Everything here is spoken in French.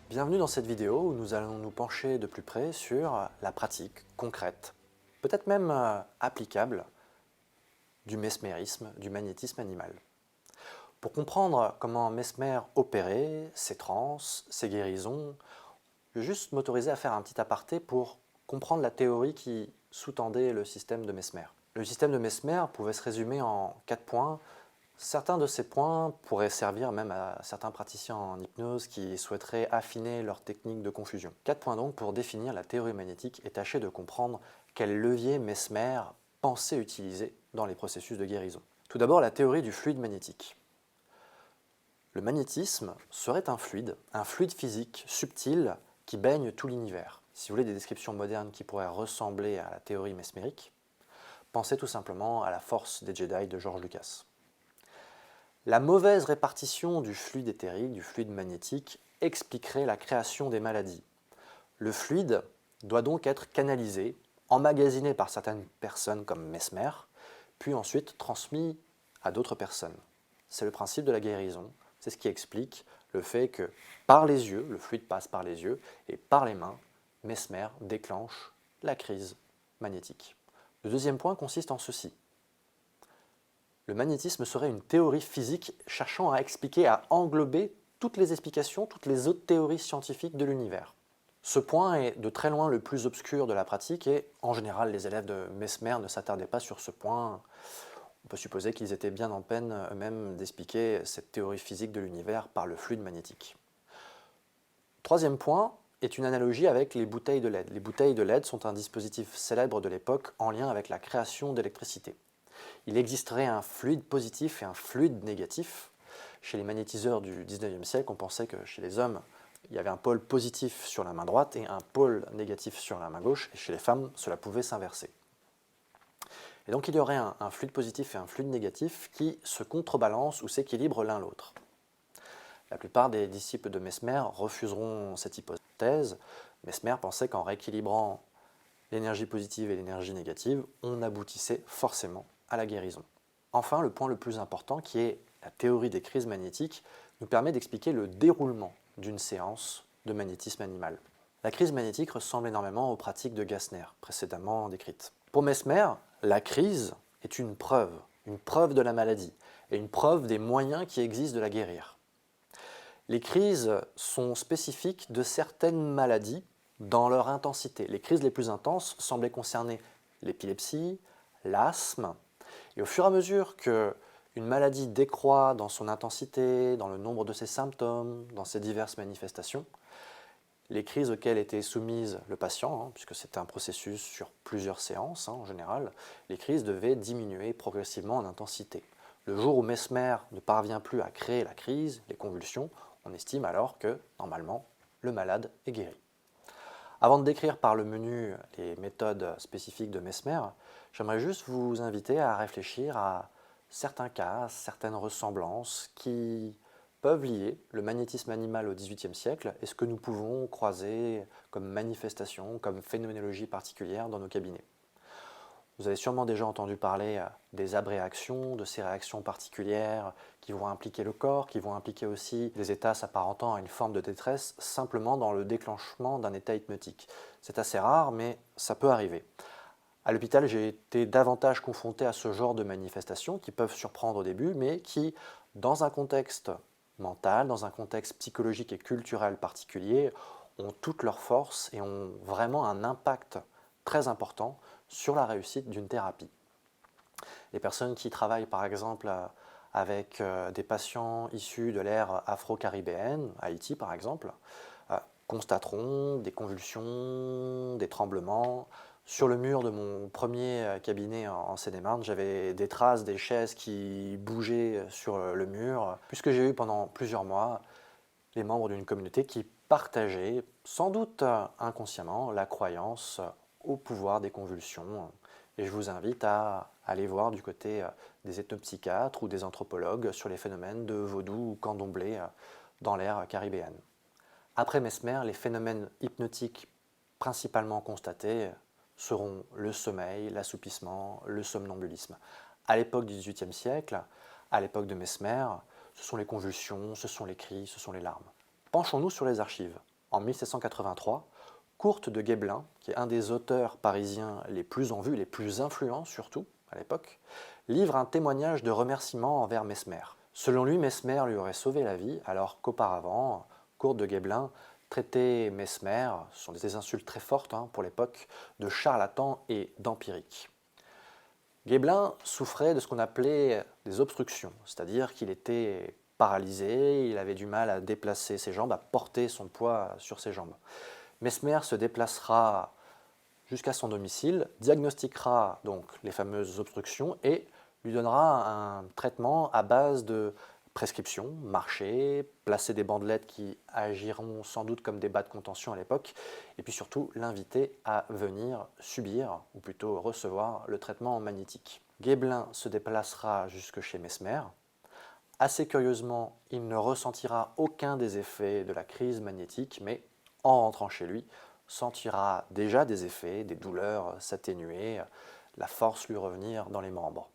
Bienvenue dans cette vidéo où nous allons nous pencher de plus près sur la pratique concrète, peut-être même applicable, du mesmérisme, du magnétisme animal. Pour comprendre comment Mesmer opérait, ses transes, ses guérisons, je vais juste m'autoriser à faire un petit aparté pour comprendre la théorie qui sous-tendait le système de Mesmer. Le système de Mesmer pouvait se résumer en 4 points. Certains de ces points pourraient servir même à certains praticiens en hypnose qui souhaiteraient affiner leur technique de confusion. 4 points donc pour définir la théorie magnétique et tâcher de comprendre quel levier Mesmer pensait utiliser dans les processus de guérison. Tout d'abord, la théorie du fluide magnétique. Le magnétisme serait un fluide physique subtil qui baigne tout l'univers. Si vous voulez des descriptions modernes qui pourraient ressembler à la théorie mesmérique, pensez tout simplement à la force des Jedi de George Lucas. La mauvaise répartition du fluide éthérique, du fluide magnétique, expliquerait la création des maladies. Le fluide doit donc être canalisé, emmagasiné par certaines personnes comme Mesmer, puis ensuite transmis à d'autres personnes. C'est le principe de la guérison, c'est ce qui explique le fait que par les yeux, le fluide passe par les yeux, et par les mains, Mesmer déclenche la crise magnétique. Le deuxième point consiste en ceci. Le magnétisme serait une théorie physique cherchant à expliquer, à englober toutes les explications, toutes les autres théories scientifiques de l'univers. Ce point est de très loin le plus obscur de la pratique et, en général, les élèves de Mesmer ne s'attardaient pas sur ce point. On peut supposer qu'ils étaient bien en peine eux-mêmes d'expliquer cette théorie physique de l'univers par le fluide magnétique. Troisième point est une analogie avec les bouteilles de LED. Les bouteilles de LED sont un dispositif célèbre de l'époque en lien avec la création d'électricité. Il existerait un fluide positif et un fluide négatif. Chez les magnétiseurs du 19e siècle, on pensait que chez les hommes, il y avait un pôle positif sur la main droite et un pôle négatif sur la main gauche, et chez les femmes, cela pouvait s'inverser. Et donc il y aurait un fluide positif et un fluide négatif qui se contrebalancent ou s'équilibrent l'un l'autre. La plupart des disciples de Mesmer refuseront cette hypothèse. Mesmer pensait qu'en rééquilibrant l'énergie positive et l'énergie négative, on aboutissait forcément à la guérison. Enfin, le point le plus important, qui est la théorie des crises magnétiques, nous permet d'expliquer le déroulement d'une séance de magnétisme animal. La crise magnétique ressemble énormément aux pratiques de Gassner, précédemment décrites. Pour Mesmer, la crise est une preuve de la maladie, et une preuve des moyens qui existent de la guérir. Les crises sont spécifiques de certaines maladies dans leur intensité. Les crises les plus intenses semblaient concerner l'épilepsie, l'asthme, et au fur et à mesure qu'une maladie décroît dans son intensité, dans le nombre de ses symptômes, dans ses diverses manifestations, les crises auxquelles était soumise le patient, puisque c'était un processus sur plusieurs séances en général, les crises devaient diminuer progressivement en intensité. Le jour où Mesmer ne parvient plus à créer la crise, les convulsions, on estime alors que, normalement, le malade est guéri. Avant de décrire par le menu les méthodes spécifiques de Mesmer, j'aimerais juste vous inviter à réfléchir à certains cas, certaines ressemblances qui peuvent lier le magnétisme animal au XVIIIe siècle et ce que nous pouvons croiser comme manifestation, comme phénoménologie particulière dans nos cabinets. Vous avez sûrement déjà entendu parler des abréactions, de ces réactions particulières qui vont impliquer le corps, qui vont impliquer aussi des états s'apparentant à une forme de détresse simplement dans le déclenchement d'un état hypnotique. C'est assez rare, mais ça peut arriver. À l'hôpital, j'ai été davantage confronté à ce genre de manifestations qui peuvent surprendre au début, mais qui, dans un contexte mental, dans un contexte psychologique et culturel particulier, ont toute leur force et ont vraiment un impact très important sur la réussite d'une thérapie. Les personnes qui travaillent par exemple avec des patients issus de l'ère afro-caribéenne, Haïti par exemple, constateront des convulsions, des tremblements. Sur le mur de mon premier cabinet en Seine-et-Marne, j'avais des traces des chaises qui bougeaient sur le mur, puisque j'ai eu pendant plusieurs mois les membres d'une communauté qui partageaient, sans doute inconsciemment, la croyance au pouvoir des convulsions. Et je vous invite à aller voir du côté des ethnopsychiatres ou des anthropologues sur les phénomènes de vaudou ou candomblé dans l'ère caribéenne. Après Mesmer, les phénomènes hypnotiques principalement constatés seront le sommeil, l'assoupissement, le somnambulisme. À l'époque du XVIIIe siècle, à l'époque de Mesmer, ce sont les convulsions, ce sont les cris, ce sont les larmes. Penchons-nous sur les archives. En 1783, Kurt de Guesblen, qui est un des auteurs parisiens les plus en vue, les plus influents surtout à l'époque, livre un témoignage de remerciement envers Mesmer. Selon lui, Mesmer lui aurait sauvé la vie, alors qu'auparavant, Kurt de Guesblen traitait Mesmer, ce sont des insultes très fortes pour l'époque, de charlatan et d'empirique. Guesblen souffrait de ce qu'on appelait des obstructions, c'est-à-dire qu'il était paralysé, il avait du mal à déplacer ses jambes, à porter son poids sur ses jambes. Mesmer se déplacera jusqu'à son domicile, diagnostiquera donc les fameuses obstructions et lui donnera un traitement à base de prescription, marcher, placer des bandelettes qui agiront sans doute comme des bas de contention à l'époque, et puis surtout l'inviter à venir subir, ou plutôt recevoir, le traitement magnétique. Guesblen se déplacera jusque chez Mesmer. Assez curieusement, il ne ressentira aucun des effets de la crise magnétique, mais en rentrant chez lui, sentira déjà des effets, des douleurs s'atténuer, la force lui revenir dans les membres.